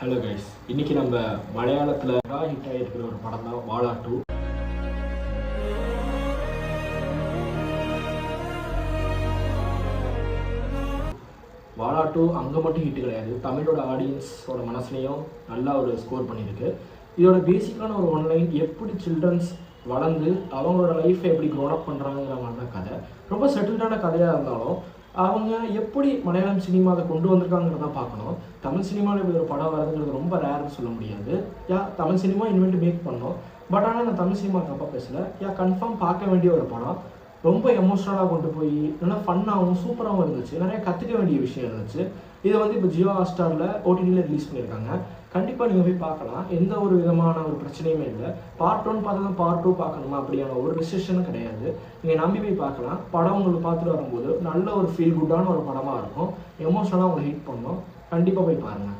Hello guys, இன்னைக்கு நம்ம மலையாளத்தில் ஹிட் ஆகிருக்கிற ஒரு படம் தான் வாழா 2. வாழா 2 அங்கே மட்டும் ஹிட் கிடையாது, தமிழோட ஆடியன்ஸோட மனசுலையும் நல்லா ஒரு ஸ்கோர் பண்ணியிருக்கு. இதோட பேசிக்கான ஒரு ஒன்லைன், எப்படி சில்ட்ரன்ஸ் வளர்ந்து அவங்களோட லைஃப்பை எப்படி க்ரோனப் பண்ணுறாங்கிற மாதிரி தான் கதை. ரொம்ப செட்டில்டான கதையாக இருந்தாலும் அவங்க எப்படி மலையாளம் சினிமாவை கொண்டு வந்திருக்காங்கிறத பார்க்கணும். தமிழ் சினிமாவில் இப்படி ஒரு படம் வரதுங்கிறது ரொம்ப ரேர்னு சொல்ல முடியாது. தமிழ் சினிமா இனிமேட்டு மேக் பண்ணோம், பட் ஆனால் நான் தமிழ் சினிமா தப்பாக பேசலை. கன்ஃபார்ம் பார்க்க வேண்டிய ஒரு படம். ரொம்ப எமோஷ்னலாக கொண்டு போய் நல்லா ஃபன்னாகவும் சூப்பராகவும் இருந்துச்சு. நிறைய கற்றுக்க வேண்டிய விஷயம் இருந்துச்சு. இதை இப்போ ஜியோ ஹாட்ஸ்டாரில் ஓடிடியில் ரிலீஸ் பண்ணியிருக்காங்க. கண்டிப்பாக நீங்கள் போய் பார்க்கலாம், எந்த ஒரு விதமான ஒரு பிரச்சனையுமே இல்லை. பார்ட் 1 பார்த்தா தான் பார்ட் 2 பார்க்கணுமா அப்படியான ஒரு ரெஸ்ட்ரிக்ஷனும் கிடையாது. நீங்கள் நம்பி போய் பார்க்கலாம். படம் உங்களுக்கு பார்த்துட்டு வரும்போது நல்ல ஒரு ஃபீல் குட்டான ஒரு படமாக இருக்கும். எமோஷனலாக உங்களை ஹிட் பண்ணணும். கண்டிப்பாக போய் பாருங்கள்.